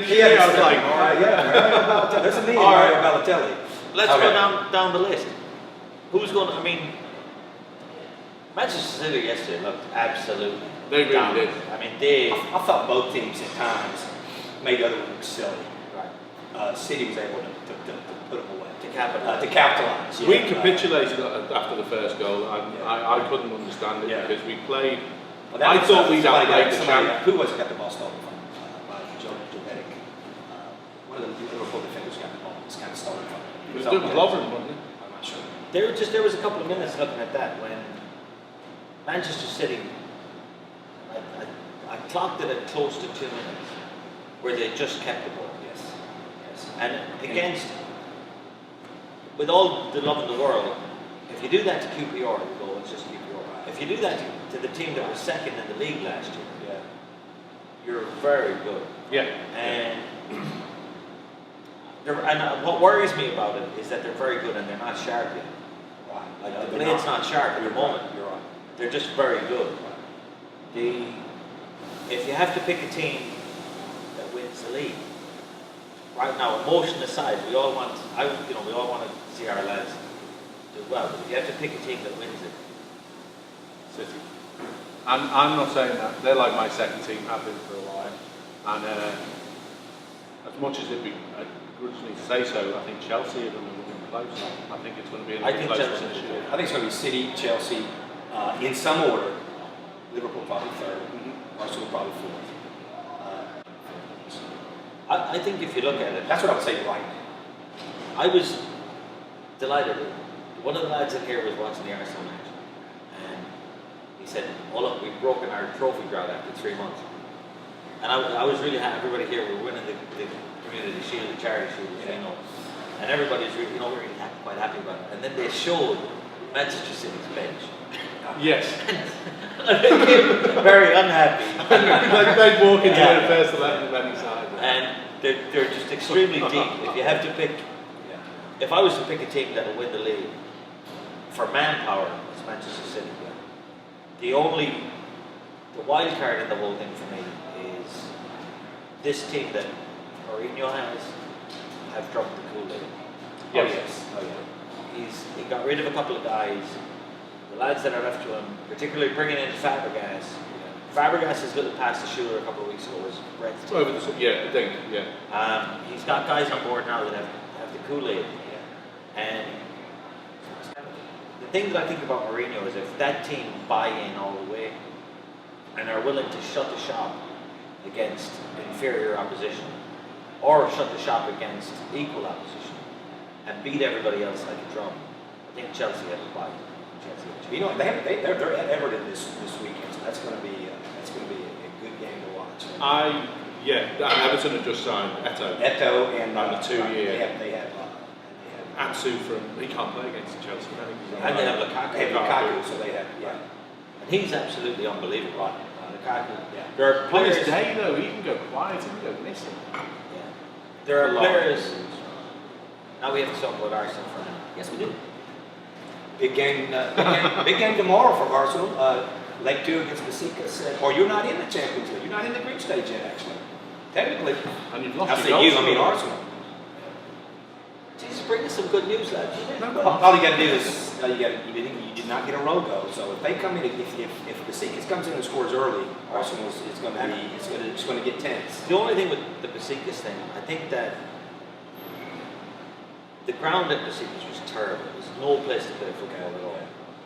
year. I was like, there's a me and Mario Balotelli. Let's go down the list. Who's going to, I mean, Manchester City yesterday looked absolutely They really dominant. did. I mean, they... I thought both teams at times made the other one look silly. Right. City was able to put them away. To capitalize. To capitalize. We capitulated after the first goal. I couldn't understand it because we played. I thought we'd outplayed the champ. Who was it got the ball stolen from? Joe Dominic. One of the Liverpool defenders got the ball. It's kind of stolen from him. It was Lovren, wasn't it? I'm not sure. There was a couple of minutes looking at that when Manchester City, I clocked it at close to 2 minutes where they just kept the ball. Yes. And against, with all the love in the world, if you do that to QPR, you go, it's just QPR. If you do that to the team that was second in the league last year, you're very good. Yeah. And what worries me about it is that they're very good and they're not sharp yet. Right. Like the blade's not sharp at the moment. You're right. They're just very good. If you have to pick a team that wins the league, right now, emotion aside, we all want to see our lads do well. But if you have to pick a team that wins it, City. I'm not saying that. They're like my second team, have been for a while. And as much as it'd be grudgingly to say so, I think Chelsea are going to win close. I think it's going to be a close one this year. I think it's going to be City, Chelsea, in some order. Liverpool probably third. Arsenal probably fourth. I think if you look at it, That's what I would say right now. I was delighted. One of the lads in here was watching the Arsenal match, and he said, "Oh look, we've broken our trophy drought after 3 months." And I was really happy. Everybody here, we're winning the Community Shield, the Charity Shield, and everybody's really, quite happy about it. And then they showed Manchester City's bench. Yes. And they came very unhappy. They'd walk into the first 11 of any side. And they're just extremely deep. If you have to pick, if I was to pick a team that will win the league, for manpower, it's Manchester City. The wild card in the whole thing for me is this team that Mourinho have drunk the Kool-Aid. Yes. Oh yeah. He got rid of a couple of guys. The lads that are left to him, particularly bringing in Fabregas. Fabregas' little pass to Shooter a couple of weeks ago was breathtaking. He's got guys on board now that have the Kool-Aid. And the thing that I think about Mourinho is if that team buy in all the way and are willing to shut the shop against inferior opposition or shut the shop against equal opposition and beat everybody else like a drum, I think Chelsea have a bite. They're at Everton this weekend, so that's going to be a good game to watch. Everton have just signed Eto'o. And on a 2-year. They have Atsu he can't play against Chelsea. And they have Lukaku. They have Lukaku, so they have And he's absolutely unbelievable. Lukaku. There are On players. his day though, he can go quiet, he can go missing. There are players. Now we have to talk about Arsenal for a minute. Yes, we do. Big game tomorrow for Arsenal. Leg 2 against Besiktas. Or you're not in the Champions League. You're not in the group stage yet, actually. Technically. And you've lost I say you, I mean Arsenal. Jesus, bring us some good news, lads. All you got to do is you did not get a logo. So if they come in, if Besiktas comes in and scores early, Arsenal is going to get tense. The only thing with the Besiktas thing, I think that the ground at Besiktas was terrible. It was no place to play football at all.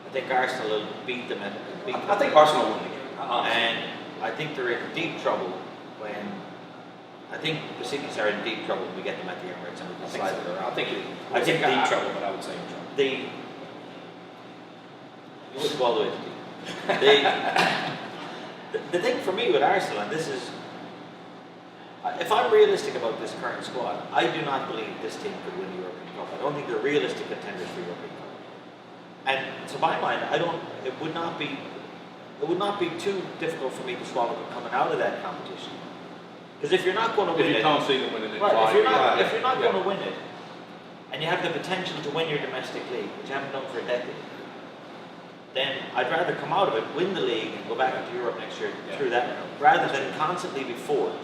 I think Arsenal will beat them. I think Arsenal will win the game. And I think they're in deep trouble when. I think Besiktas are in deep trouble when we get them at the Emirates and we can slide it around. I think deep trouble, but I would say in trouble. You would go all the way to deep. The thing for me with Arsenal, and this is, if I'm realistic about this current squad, I do not believe this team could win the European Cup. I don't think they're realistic contenders for the European Cup. And to my mind, it would not be too difficult for me to swallow them coming out of that competition. Because if you're not going to win it, you can't see them winning it, right? If you're not going to win it, and you have the potential to win your domestic league, which you haven't done for a decade, then I'd rather come out of it, win the league, and go back into Europe next year through that route, rather than constantly be fourth.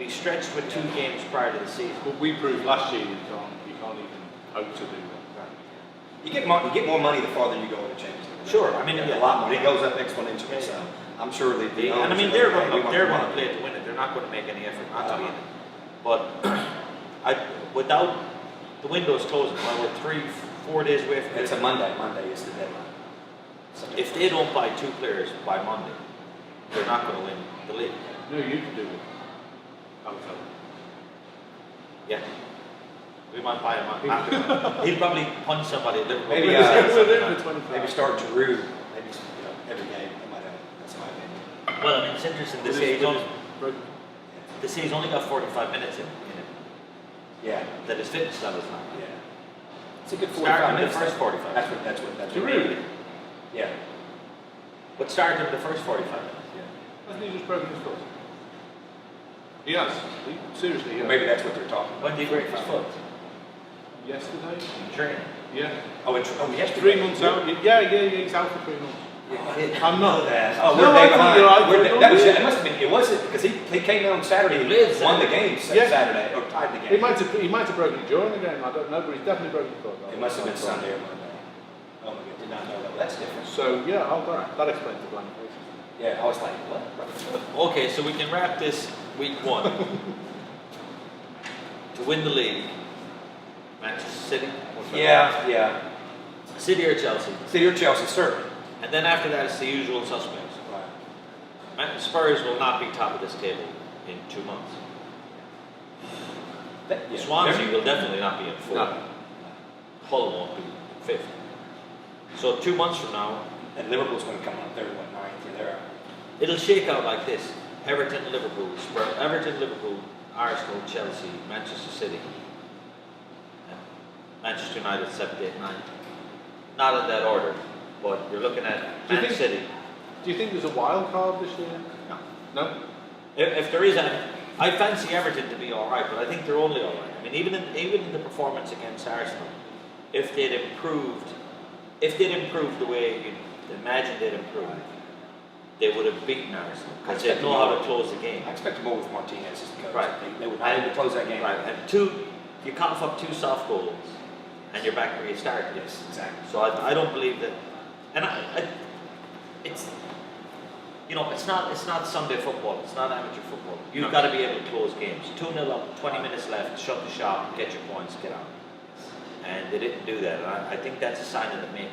be stretched with 2 games prior to the season. But we proved last year you can't even hope to do that. You get more money the farther you go in the Champions League. Sure, I mean, a lot more. It goes up exponentially. Yeah. So I'm sure And I mean, they're going to play to win it. They're not going to make any effort not to be in it. But without the windows closing, well, we're 3-4 days away from it. It's a Monday. Monday is the deadline. If they don't buy 2 players by Monday, they're not going to win the league. No, you can do it. I would tell you. Yeah. We might buy him after. He'll probably punch somebody at Liverpool. Maybe, maybe start Giroud. Maybe every game. That's my opinion. Well, I mean, it's interesting. This he's only got 45 minutes in it. Yeah. That his fitness level is not. Yeah. It's a good 45 Start him in minutes. the first 45. That's what. Giroud? Yeah. But start him the first 45 minutes. Hasn't he just broken his foot? He has. Seriously, yeah. Maybe that's what they're talking about. When did he break his foot? Yesterday? In training. Yeah. Yesterday. 3 months out. Yeah, he's out for 3 months. I'm not that. Oh, No, we're I day thought behind. you were right. It must have been. It wasn't because he came out on Saturday and won the game Saturday or tied the game. He might have broken it during the game. I don't know, but he's definitely broken his foot. It must have been Sunday or Monday. Oh my God, did not know that. That's different. So yeah, that explains the blank faces. Yeah, I was like, what? Okay, so we can wrap this week 1. To win the league, Manchester City. Yeah. City or Chelsea. City or Chelsea, certainly. And then after that, it's the usual suspects. Right. Spurs will not be top of this table in 2 months. Swansea will definitely not be in 4th. No. Hull won't be 5th. So 2 months from now, And Liverpool's going to come up 3rd, 9th, or there. it'll shake out like this: Everton, Liverpool, Arsenal, Chelsea, Manchester City, and Manchester United 7th, 8th, 9th. Not in that order, but you're looking at Man City. Do you think there's a wild card this year? No. No? If there is, I fancy Everton to be all right, but I think they're only all right. I mean, even in the performance against Arsenal, if they'd improved the way you imagine they'd improve, they would have beaten Arsenal because they know how to close the game. I expect more with Martinez as the coach. Right. They would not able to close that game. Right, and you cough up 2 soft goals, and you're back where you started. Yes, exactly. So I don't believe that, and it's not Sunday football. It's not amateur football. You've got to be able to close games. 2-0 up, 20 minutes left, shut the shop, get your points, get out. And they didn't do that. And I think that's a sign of the makeup.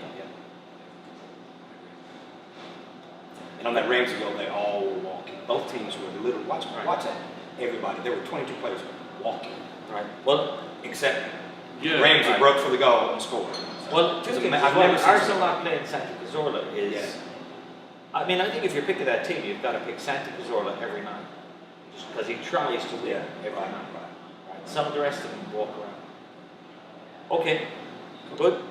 And on that Ramsey goal, they all were walking. Both teams were literally watch that. Everybody. There were 22 players walking. Right. Well, except Ramsey broke for the goal and scored. Well, two things. Arsenal not playing Santi Cazorla is. Yeah. I mean, I think if you're picking that team, you've got to pick Santi Cazorla every night, just because he tries to win every night. Right. Some of the rest of them walk around. Okay. Good.